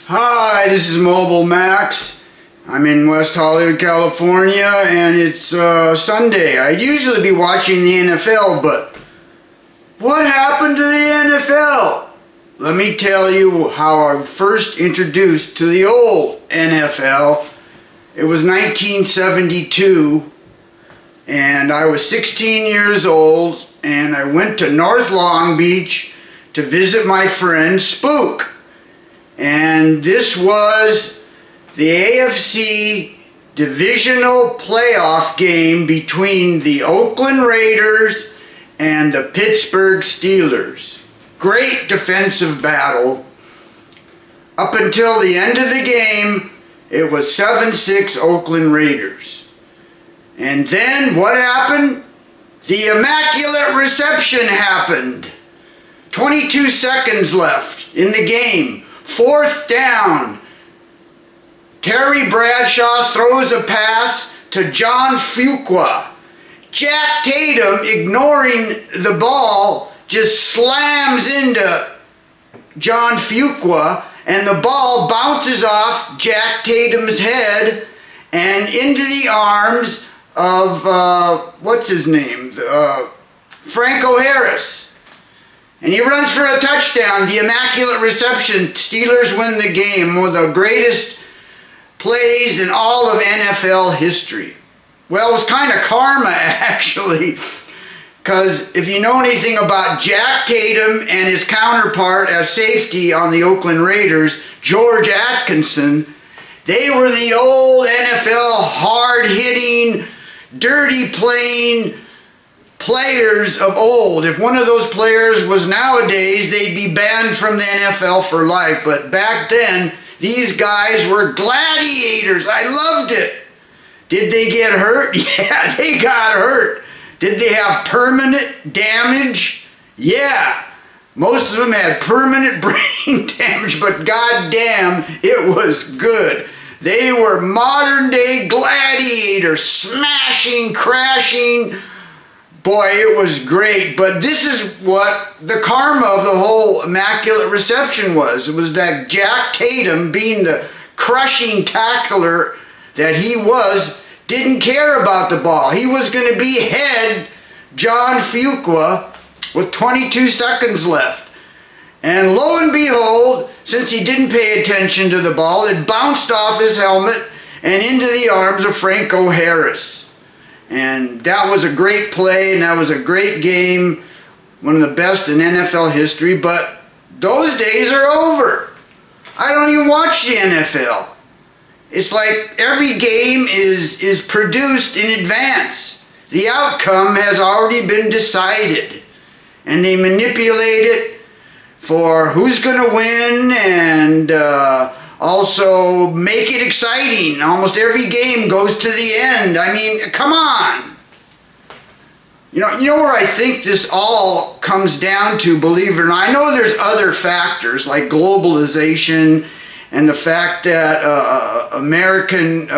Hi, this is Mobile Max. I'm in West Hollywood, California, and it's Sunday. I'd usually be watching the NFL, but what happened to the NFL? Let me tell you how I was first introduced to the old NFL. It was 1972, and I was 16 years old, and I went to North Long Beach to visit my friend Spook. And this was the AFC divisional playoff game between the Oakland Raiders and the Pittsburgh Steelers. Great defensive battle. Up until the end of the game, it was 7-6 Oakland Raiders. And then what happened? The Immaculate Reception happened. 22 seconds left in the game. Fourth down. Terry Bradshaw throws a pass to John Fuqua. Jack Tatum, ignoring the ball, just slams into John Fuqua, and the ball bounces off Jack Tatum's head and into the arms of, what's his name? Franco Harris. And he runs for a touchdown, the Immaculate Reception. Steelers win the game. One of the greatest plays in all of NFL history. Well, it was kind of karma, actually, because if you know anything about Jack Tatum and his counterpart as safety on the Oakland Raiders, George Atkinson, they were the old NFL hard-hitting, dirty-playing players of old. If one of those players was nowadays, they'd be banned from the NFL for life. But back then, these guys were gladiators. I loved it. Did they get hurt? Yeah, they got hurt. Did they have permanent damage? Yeah. Most of them had permanent brain damage, but goddamn, it was good. They were modern day gladiators, smashing, crashing. Boy, it was great, but this is what the karma of the whole Immaculate Reception was. It was that Jack Tatum, being the crushing tackler that he was, didn't care about the ball. He was going to behead John Fuqua with 22 seconds left. And lo and behold, since he didn't pay attention to the ball, it bounced off his helmet and into the arms of Franco Harris. And that was a great play, and that was a great game, one of the best in NFL history, but those days are over. I don't even watch the NFL. It's like every game is produced in advance. The outcome has already been decided, and they manipulate it for who's going to win, and also make it exciting. Almost every game goes to the end. I mean, come on. You know where I think this all comes down to, believe it or not? I know there's other factors like globalization and the fact that American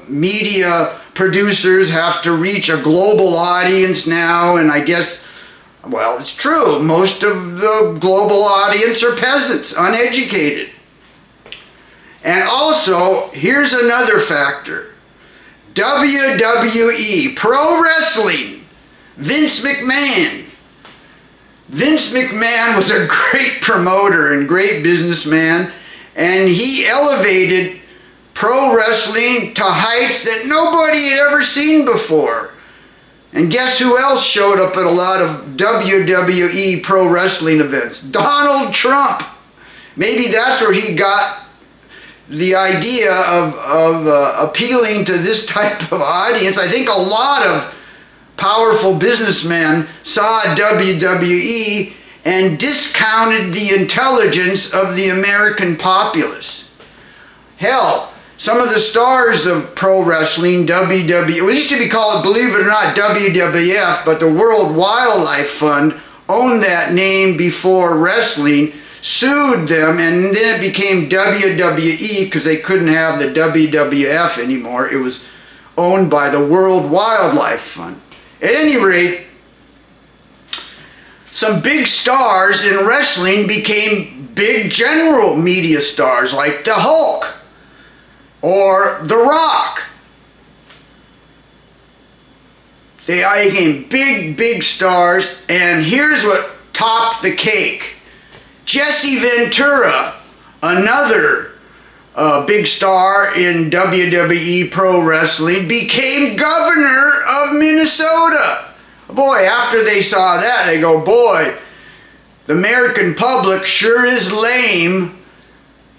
media producers have to reach a global audience now, and I guess, well, it's true. Most of the global audience are peasants, uneducated. And also, here's another factor. WWE, pro wrestling, Vince McMahon. Vince McMahon was a great promoter and great businessman, and he elevated pro wrestling to heights that nobody had ever seen before. And guess who else showed up at a lot of WWE pro wrestling events? Donald Trump. Maybe that's where he got the idea of appealing to this type of audience. I think a lot of powerful businessmen saw WWE and discounted the intelligence of the American populace. Hell, some of the stars of pro wrestling, WWE, it used to be called, believe it or not, WWF, but the World Wildlife Fund owned that name before wrestling, sued them, and then it became WWE because they couldn't have the WWF anymore. It was owned by the World Wildlife Fund. At any rate, some big stars in wrestling became big general media stars like the Hulk or The Rock. They became big stars, and here's what topped the cake. Jesse Ventura, another big star in WWE Pro Wrestling, became governor of Minnesota. Boy, after they saw that, they go, boy, the American public sure is lame.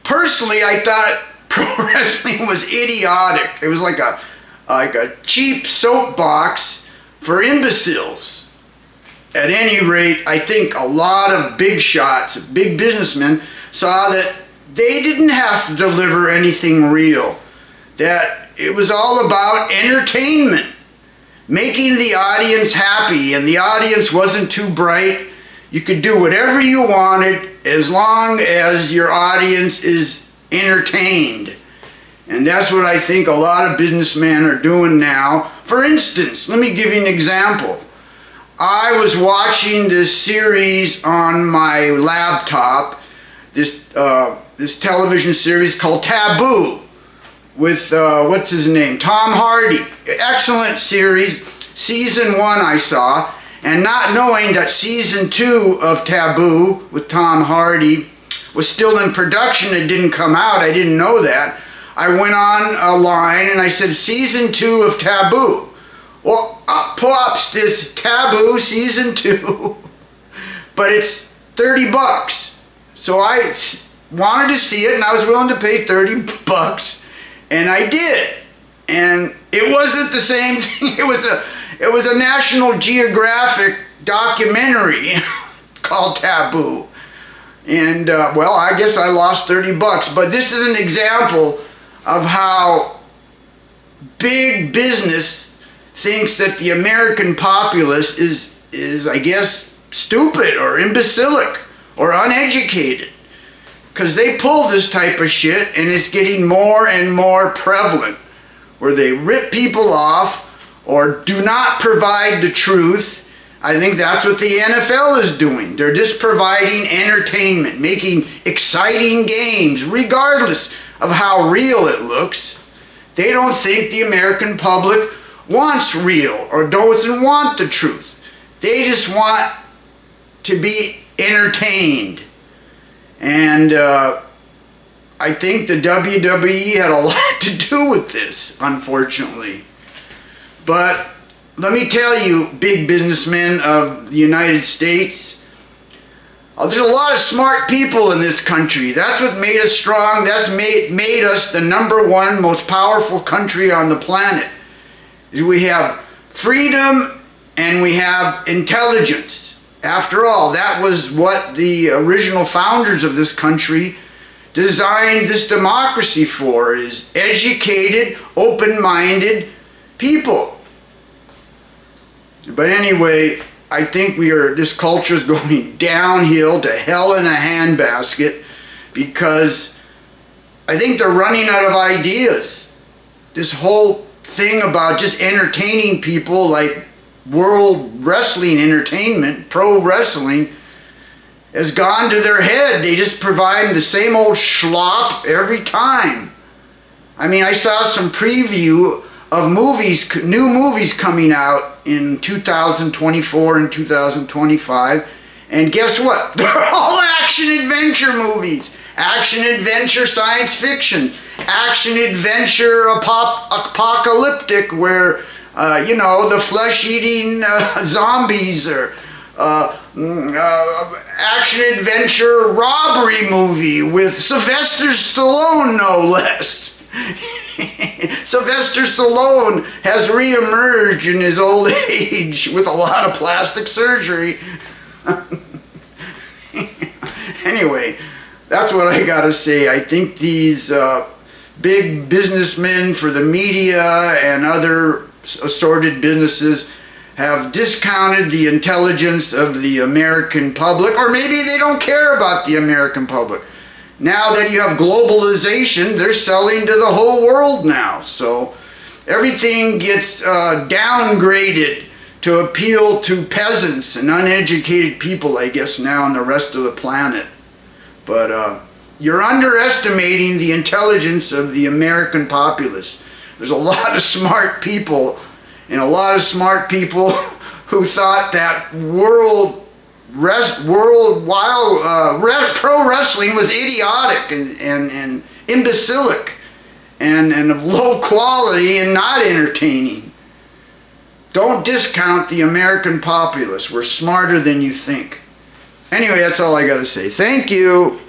Personally, I thought pro wrestling was idiotic. It was like a cheap soapbox for imbeciles. At any rate, I think a lot of big shots, big businessmen, saw that they didn't have to deliver anything real. That it was all about entertainment, making the audience happy, and the audience wasn't too bright. You could do whatever you wanted as long as your audience is entertained. And that's what I think a lot of businessmen are doing now. For instance, let me give you an example. I was watching this series on my laptop, this television series called Taboo, with, what's his name, Tom Hardy. Excellent series. Season 1 I saw, and not knowing that season 2 of Taboo with Tom Hardy was still in production, it didn't come out, I didn't know that. I went on a line and I said, season 2 of Taboo. Well, up pops this Taboo season 2, but it's $30. So I wanted to see it, and I was willing to pay $30, and I did. And it wasn't the same thing. It was a National Geographic documentary called Taboo. And well, I guess I lost $30, but this is an example of how big business thinks that the American populace is I guess stupid or imbecilic or uneducated, because they pull this type of shit, and it's getting more and more prevalent, where they rip people off or do not provide the truth. I think that's what the NFL is doing. They're just providing entertainment, making exciting games, regardless of how real it looks. They don't think the American public wants real or doesn't want the truth. They just want to be entertained. And I think the WWE had a lot to do with this, unfortunately. But let me tell you, big businessmen of the United States, there's a lot of smart people in this country. That's what made us strong. That's made us the #1 most powerful country on the planet. We have freedom and we have intelligence. After all, that was what the original founders of this country designed this democracy for, is educated, open-minded people. But anyway, I think this culture is going downhill to hell in a handbasket, because I think they're running out of ideas. This whole thing about just entertaining people, like world wrestling entertainment, pro wrestling, has gone to their head. They just provide the same old schlop every time. I mean, I saw some preview of movies, new movies coming out in 2024 and 2025, and guess what? They're all action-adventure movies. Action-adventure science fiction. Action-adventure apocalyptic, where, you know, the flesh-eating zombies, or action-adventure robbery movie with Sylvester Stallone, no less. Sylvester Stallone has re-emerged in his old age with a lot of plastic surgery. Anyway, that's what I gotta say. I think these big businessmen for the media and other assorted businesses have discounted the intelligence of the American public, or maybe they don't care about the American public. Now that you have globalization, they're selling to the whole world now. So everything gets downgraded to appeal to peasants and uneducated people, I guess, now in the rest of the planet. But you're underestimating the intelligence of the American populace. There's a lot of smart people, and a lot of smart people who thought that pro wrestling was idiotic and imbecilic and of low quality and not entertaining. Don't discount the American populace. We're smarter than you think. Anyway, that's all I got to say. Thank you.